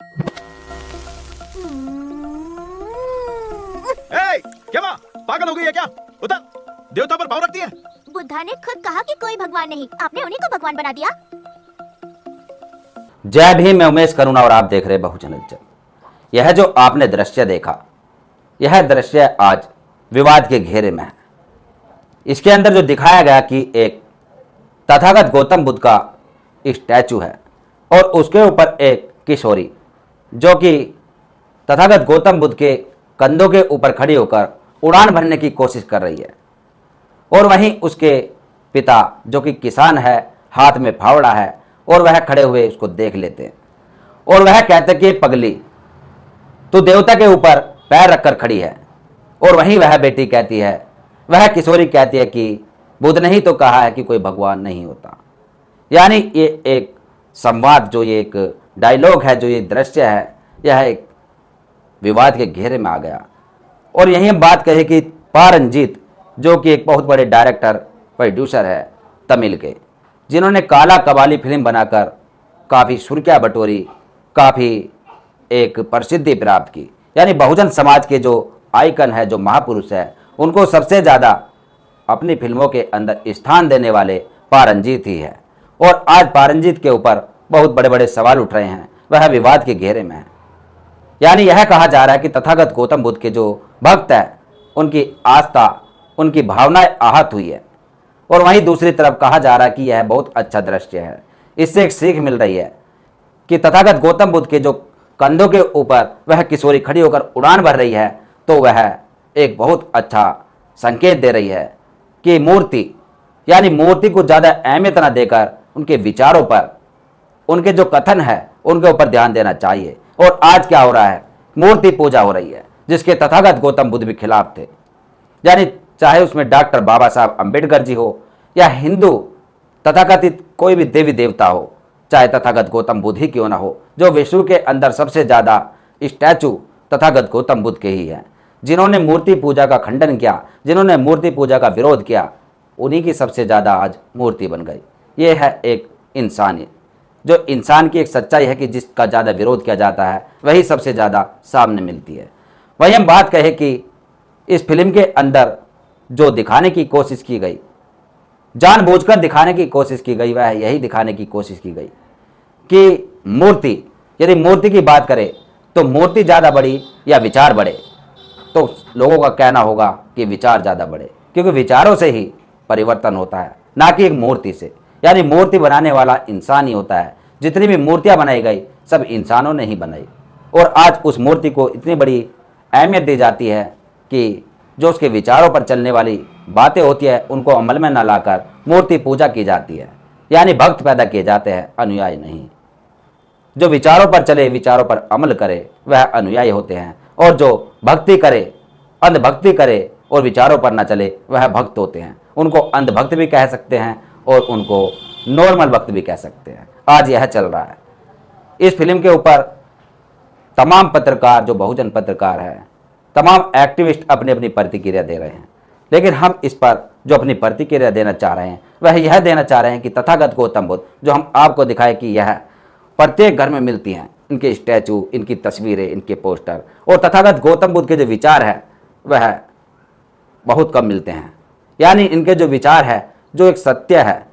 क्या माँ पागल हो गई है क्या? उधर देवता पर पाँव रखती है। बुद्धा ने खुद कहा कि कोई भगवान नहीं, आपने उन्हीं को भगवान बना दिया। जय भीम, मैं उमेश करुणा और आप देख रहे बहुजन हिलचल। यह जो आपने दृश्य देखा, यह दृश्य आज विवाद के घेरे में है। इसके अंदर जो दिखाया गया कि एक तथागत गौतम बुद्ध का स्टैचू है और उसके ऊपर एक किशोरी जो कि तथागत गौतम बुद्ध के कंधों के ऊपर खड़ी होकर उड़ान भरने की कोशिश कर रही है, और वहीं उसके पिता जो कि किसान है, हाथ में फावड़ा है, और वह खड़े हुए उसको देख लेते हैं और वह कहते कि पगली, तू देवता के ऊपर पैर रखकर खड़ी है। और वहीं वह बेटी कहती है, वह किशोरी कहती है कि बुद्ध ने ही तो कहा है कि कोई भगवान नहीं होता। यानी ये एक संवाद, जो ये एक डायलॉग है, जो ये दृश्य है, यह एक विवाद के घेरे में आ गया। और यही हम बात कहें कि पा रंजीत जो कि एक बहुत बड़े डायरेक्टर प्रोड्यूसर है तमिल के, जिन्होंने काला कबाली फिल्म बनाकर काफ़ी सुर्खियां बटोरी, काफ़ी एक प्रसिद्धि प्राप्त की। यानी बहुजन समाज के जो आइकन है, जो महापुरुष है, उनको सबसे ज़्यादा अपनी फिल्मों के अंदर स्थान देने वाले पा रंजीत ही है। और आज पा रंजीत के ऊपर बहुत बड़े बड़े सवाल उठ रहे हैं, वह विवाद के घेरे में है। यानी यह कहा जा रहा है कि तथागत गौतम बुद्ध के जो भक्त हैं, उनकी आस्था, उनकी भावनाएं आहत हुई है। और वहीं दूसरी तरफ कहा जा रहा है कि यह बहुत अच्छा दृश्य है, इससे एक सीख मिल रही है कि तथागत गौतम बुद्ध के जो कंधों के ऊपर वह किशोरी खड़ी होकर उड़ान भर रही है, तो वह एक बहुत अच्छा संकेत दे रही है कि मूर्ति, यानी मूर्ति को ज़्यादा अहमियत न देकर उनके विचारों पर, उनके जो कथन है, उनके ऊपर ध्यान देना चाहिए। और आज क्या हो रहा है, मूर्ति पूजा हो रही है, जिसके तथागत गौतम बुद्ध भी खिलाफ थे। यानी चाहे उसमें डॉक्टर बाबा साहब अम्बेडकर जी हो, या हिंदू तथाकथित कोई भी देवी देवता हो, चाहे तथागत गौतम बुद्ध ही क्यों ना हो, जो विश्व के अंदर सबसे ज़्यादा स्टैचू तथागत गौतम बुद्ध के ही हैं, जिन्होंने मूर्ति पूजा का खंडन किया, जिन्होंने मूर्ति पूजा का विरोध किया, उन्हीं की सबसे ज़्यादा आज मूर्ति बन गई। ये है एक इंसानियत, जो इंसान की एक सच्चाई है कि जिसका ज़्यादा विरोध किया जाता है, वही सबसे ज़्यादा सामने मिलती है। वही हम बात कहें कि इस फिल्म के अंदर जो दिखाने की कोशिश की गई, जानबूझकर दिखाने की कोशिश की गई, वह यही दिखाने की कोशिश की गई कि मूर्ति, यदि मूर्ति की बात करें तो मूर्ति ज़्यादा बड़ी या विचार बड़े, तो लोगों का कहना होगा कि विचार ज़्यादा बड़े, क्योंकि विचारों से ही परिवर्तन होता है, ना कि एक मूर्ति से। यानी मूर्ति बनाने वाला इंसान ही होता है। जितनी भी मूर्तियाँ बनाई गई, सब इंसानों ने ही बनाई। और आज उस मूर्ति को इतनी बड़ी अहमियत दी जाती है कि जो उसके विचारों पर चलने वाली बातें होती है, उनको अमल में न लाकर मूर्ति पूजा की जाती है। यानी भक्त पैदा किए जाते हैं, अनुयायी नहीं। जो विचारों पर चले, विचारों पर अमल करे, वह अनुयायी होते हैं। और जो भक्ति करे, अंधभक्ति करे और विचारों पर न चले, वह भक्त होते हैं। उनको अंधभक्त भी कह सकते हैं और उनको नॉर्मल भक्त भी कह सकते हैं। आज यह चल रहा है। इस फिल्म के ऊपर तमाम पत्रकार, जो बहुजन पत्रकार हैं, तमाम एक्टिविस्ट अपनी अपनी प्रतिक्रिया दे रहे हैं। लेकिन हम इस पर जो अपनी प्रतिक्रिया देना चाह रहे हैं, वह यह देना चाह रहे हैं कि तथागत गौतम बुद्ध, जो हम आपको दिखाए कि यह प्रत्येक घर में मिलती हैं, इनके स्टैचू, इनकी तस्वीरें, इनके पोस्टर, और तथागत गौतम बुद्ध के जो विचार है, वह बहुत कम मिलते हैं। यानी इनके जो विचार है, जो एक सत्य है,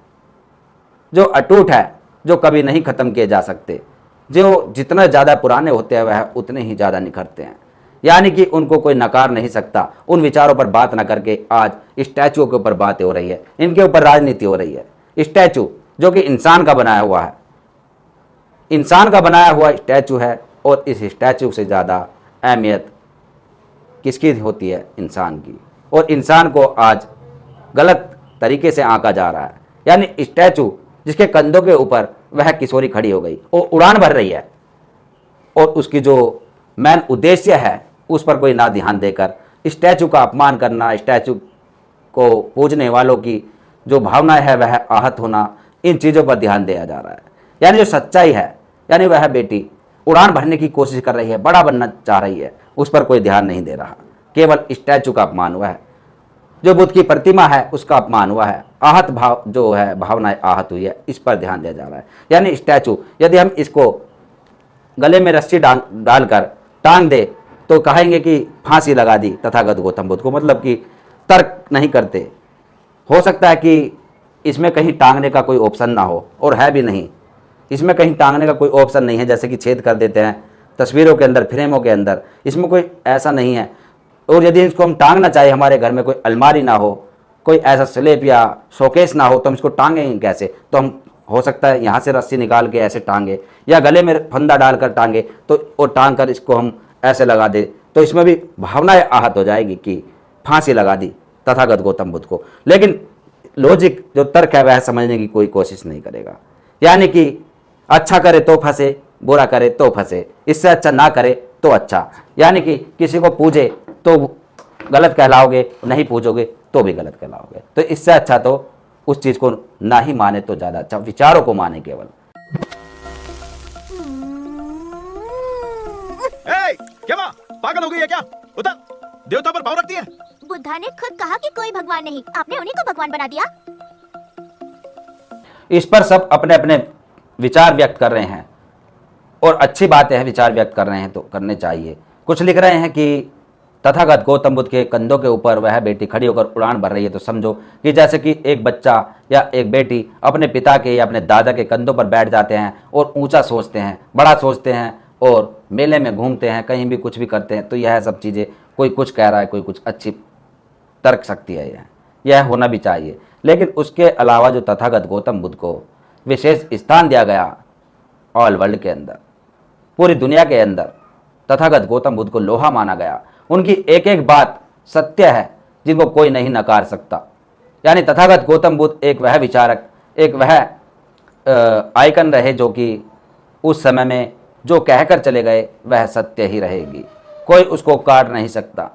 जो अटूट है, जो कभी नहीं ख़त्म किए जा सकते, जो जितना ज़्यादा पुराने होते हैं, वह उतने ही ज़्यादा निखरते हैं। यानी कि उनको कोई नकार नहीं सकता। उन विचारों पर बात न करके आज स्टैचू के ऊपर बातें हो रही है, इनके ऊपर राजनीति हो रही है। स्टैचू जो कि इंसान का बनाया हुआ है, इंसान का बनाया हुआ स्टैचू है, और इस स्टैचू से ज़्यादा अहमियत किसकी होती है? इंसान की। और इंसान को आज गलत तरीके से आंका जा रहा है। यानी स्टैचू जिसके कंधों के ऊपर वह किशोरी खड़ी हो गई और उड़ान भर रही है, और उसकी जो मेन उद्देश्य है उस पर कोई ना ध्यान देकर स्टैचू का अपमान करना, स्टैचू को पूजने वालों की जो भावना है वह आहत होना, इन चीज़ों पर ध्यान दिया जा रहा है। यानी जो सच्चाई है, यानी वह बेटी उड़ान भरने की कोशिश कर रही है, बड़ा बनना चाह रही है, उस पर कोई ध्यान नहीं दे रहा। केवल स्टैचू का अपमान हुआ है, जो बुद्ध की प्रतिमा है उसका अपमान हुआ है, आहत भाव जो है, भावनाएं आहत हुई है, इस पर ध्यान दिया जा रहा है। यानी स्टैचू, यदि हम इसको गले में रस्सी डालकर टांग दे तो कहेंगे कि फांसी लगा दी तथागत गौतम बुद्ध को, मतलब कि तर्क नहीं करते। हो सकता है कि इसमें कहीं टांगने का कोई ऑप्शन ना हो, और है भी नहीं, इसमें कहीं टांगने का कोई ऑप्शन नहीं है, जैसे कि छेद कर देते हैं तस्वीरों के अंदर, फ्रेमों के अंदर, इसमें कोई ऐसा नहीं है। और यदि इसको हम टांगना चाहे, हमारे घर में कोई अलमारी ना हो, कोई ऐसा स्लेब या शोकेस ना हो, तो हम इसको टांगेंगे कैसे? तो हम हो सकता है यहाँ से रस्सी निकाल के ऐसे टांगे, या गले में फंदा डालकर टांगे, तो और टांग कर इसको हम ऐसे लगा दे, तो इसमें भी भावनाएं आहत हो जाएगी कि फांसी लगा दी तथागत गौतम बुद्ध को। लेकिन लॉजिक जो तर्क है वह समझने की कोई कोशिश नहीं करेगा। यानी कि अच्छा करे तो फंसे, बुरा करे तो फंसे, इससे अच्छा ना करे तो अच्छा। यानी कि किसी को पूजे तो गलत कहलाओगे, नहीं पूजोगे तो भी गलत कहलाओगे। तो इससे अच्छा तो उस चीज को ना ही माने तो ज्यादा अच्छा, विचारों को माने केवल। क्या माँ पागल हो गई है क्या? उतर, देवता पर भाव रखती है। बुद्धा ने खुद कहा कि कोई भगवान नहीं, आपने उन्हीं को भगवान बना दिया। इस पर सब अपने अपने विचार व्यक्त कर रहे हैं, और अच्छी बातें हैं, विचार व्यक्त कर रहे हैं तो करने चाहिए। कुछ लिख रहे हैं कि तथागत गौतम बुद्ध के कंधों के ऊपर वह बेटी खड़ी होकर उड़ान भर रही है, तो समझो कि जैसे कि एक बच्चा या एक बेटी अपने पिता के या अपने दादा के कंधों पर बैठ जाते हैं और ऊंचा सोचते हैं, बड़ा सोचते हैं, और मेले में घूमते हैं, कहीं भी कुछ भी करते हैं। तो यह सब चीज़ें, कोई कुछ कह रहा है, कोई कुछ अच्छी तर्क शक्ति है, यह होना भी चाहिए। लेकिन उसके अलावा जो तथागत गौतम बुद्ध को विशेष स्थान दिया गया ऑल वर्ल्ड के अंदर, पूरी दुनिया के अंदर तथागत गौतम बुद्ध को लोहा माना गया। उनकी एक एक बात सत्य है जिनको कोई नहीं नकार सकता। यानी तथागत गौतम बुद्ध एक वह विचारक, एक वह आइकन रहे जो कि उस समय में जो कहकर चले गए वह सत्य ही रहेगी, कोई उसको काट नहीं सकता।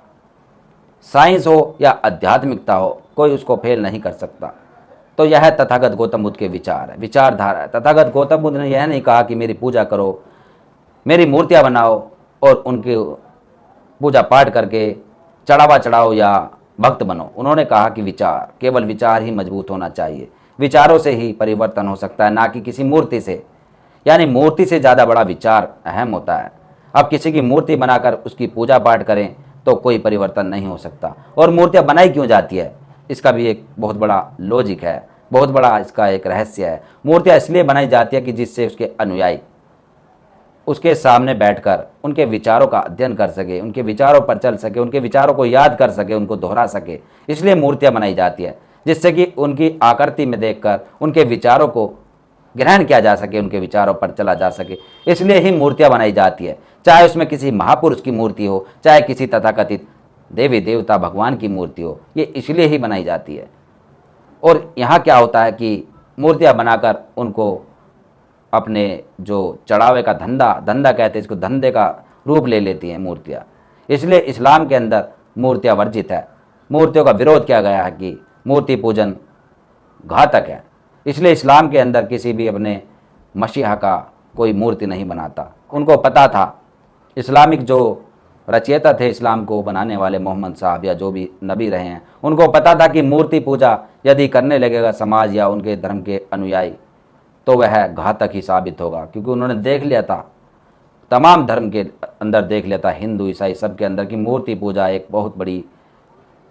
साइंस हो या आध्यात्मिकता हो, कोई उसको फेल नहीं कर सकता। तो यह तथागत गौतम बुद्ध के विचार है, विचारधारा है। तथागत गौतम बुद्ध ने यह नहीं कहा कि मेरी पूजा करो, मेरी मूर्तियां बनाओ और उनकी पूजा पाठ करके चढ़ावा चढ़ाओ या भक्त बनो। उन्होंने कहा कि विचार, केवल विचार ही मजबूत होना चाहिए, विचारों से ही परिवर्तन हो सकता है, ना कि किसी मूर्ति से। यानी मूर्ति से ज़्यादा बड़ा विचार अहम होता है। अब किसी की मूर्ति बनाकर उसकी पूजा पाठ करें तो कोई परिवर्तन नहीं हो सकता। और मूर्तियाँ बनाई क्यों जाती है, इसका भी एक बहुत बड़ा लॉजिक है, बहुत बड़ा इसका एक रहस्य है। मूर्तियाँ इसलिए बनाई जाती है कि जिससे उसके अनुयायी उसके सामने बैठकर उनके विचारों का अध्ययन कर सके, उनके विचारों पर चल सके, उनके विचारों को याद कर सके, उनको दोहरा सके। इसलिए मूर्तियाँ बनाई जाती है, जिससे कि उनकी आकृति में देखकर उनके विचारों को ग्रहण किया जा सके, उनके विचारों पर चला जा सके। इसलिए ही मूर्तियाँ बनाई जाती है, चाहे उसमें किसी महापुरुष की मूर्ति हो, चाहे किसी तथाकथित देवी देवता भगवान की मूर्ति हो, ये इसलिए ही बनाई जाती है। और यहाँ क्या होता है कि मूर्तियाँ बनाकर उनको अपने जो चढ़ावे का धंधा कहते हैं, इसको धंधे का रूप ले लेती हैं मूर्तियाँ। इसलिए इस्लाम के अंदर मूर्तियाँ वर्जित है, मूर्तियों का विरोध किया गया है कि मूर्ति पूजन घातक है। इसलिए इस्लाम के अंदर किसी भी अपने मसीहा का कोई मूर्ति नहीं बनाता। उनको पता था, इस्लामिक जो रचयिता थे इस्लाम को बनाने वाले मोहम्मद साहब या जो भी नबी रहे हैं, उनको पता था कि मूर्ति पूजा यदि करने लगेगा समाज या उनके धर्म के अनुयायी तो वह घातक ही साबित होगा। क्योंकि उन्होंने देख लिया था, तमाम धर्म के अंदर देख लिया था, हिंदू ईसाई सब के अंदर, कि मूर्ति पूजा एक बहुत बड़ी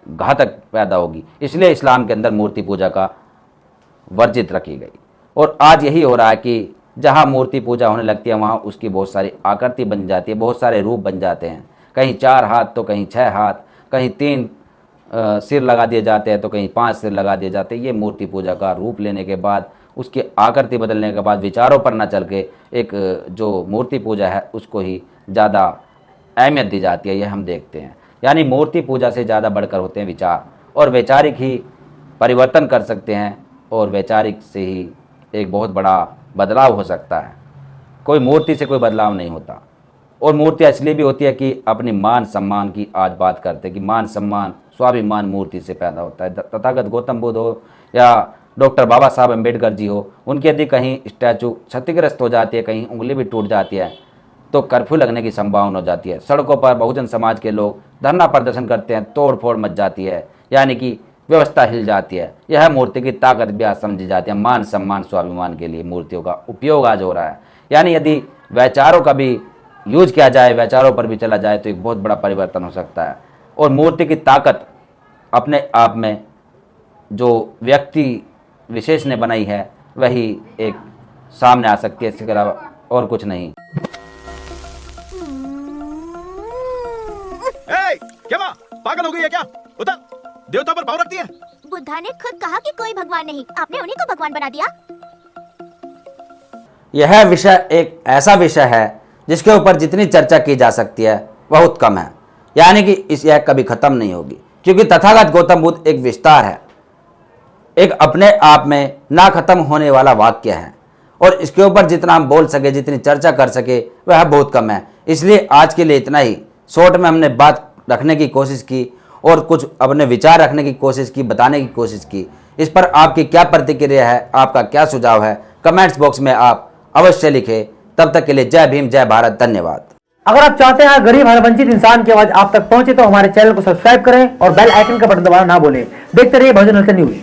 घातक पैदा होगी। इसलिए इस्लाम के अंदर मूर्ति पूजा का वर्जित रखी गई। और आज यही हो रहा है कि जहाँ मूर्ति पूजा होने लगती है वहाँ उसकी बहुत सारी आकृति बन जाती है, बहुत सारे रूप बन जाते हैं। कहीं 4 हाथ तो कहीं 6 हाथ, कहीं 3 सिर लगा दिए जाते हैं तो कहीं 5 सिर लगा दिए जाते हैं। ये मूर्ति पूजा का रूप लेने के बाद, उसकी आकृति बदलने के बाद, विचारों पर न चल के एक जो मूर्ति पूजा है उसको ही ज़्यादा अहमियत दी जाती है, ये हम देखते हैं। यानी मूर्ति पूजा से ज़्यादा बढ़कर होते हैं विचार, और वैचारिक ही परिवर्तन कर सकते हैं, और वैचारिक से ही एक बहुत बड़ा बदलाव हो सकता है। कोई मूर्ति से कोई बदलाव नहीं होता। और मूर्तियाँ इसलिए भी होती है कि अपनी मान सम्मान की आज बात करते हैं कि मान सम्मान स्वाभिमान मूर्ति से पैदा होता है। तथागत गौतम बुद्ध हो या डॉक्टर बाबा साहब अम्बेडकर जी हो, उनकी यदि कहीं स्टैचू क्षतिग्रस्त हो जाती है, कहीं उंगली भी टूट जाती है तो कर्फ्यू लगने की संभावना हो जाती है। सड़कों पर बहुजन समाज के लोग धरना प्रदर्शन करते हैं, तोड़ फोड़ मच जाती है, यानी कि व्यवस्था हिल जाती है। यह मूर्ति की ताकत भी आज समझी जाती है। मान सम्मान स्वाभिमान के लिए मूर्तियों का उपयोग आज हो रहा है। यानी यदि वैचारों का भी यूज किया जाए, वैचारों पर भी चला जाए तो एक बहुत बड़ा परिवर्तन हो सकता है। और मूर्ति की ताकत अपने आप में जो व्यक्ति विशेष ने बनाई है वही एक सामने आ सकती है, इसके अलावा और कुछ नहीं। क्या माँ पागल हो गई है क्या? उतर, देवता पर भाव रखती है। बुद्धा ने खुद कहा कि कोई भगवान नहीं, आपने उन्हीं को भगवान बना दिया। यह विषय एक ऐसा विषय है जिसके ऊपर जितनी चर्चा की जा सकती है बहुत कम है, यानी कि यह कभी खत्म नहीं होगी, क्योंकि तथागत गौतम बुद्ध एक विस्तार है, एक अपने आप में ना खत्म होने वाला वाक्य है, और इसके ऊपर जितना हम बोल सके, जितनी चर्चा कर सके वह बहुत कम है। इसलिए आज के लिए इतना ही। शॉर्ट में हमने बात रखने की कोशिश की और कुछ अपने विचार रखने की कोशिश की, बताने की कोशिश की। इस पर आपकी क्या प्रतिक्रिया है, आपका क्या सुझाव है, कमेंट्स बॉक्स में आप अवश्य लिखें। तब तक के लिए जय भीम, जय भारत, धन्यवाद। अगर आप चाहते हैं गरीब और वंचित इंसान की आवाज आप तक पहुंचे तो हमारे चैनल को सब्सक्राइब करें और बेल आइकन का बटन दबाना ना भूलें। देखते रहिए बहुजन हलचल न्यूज।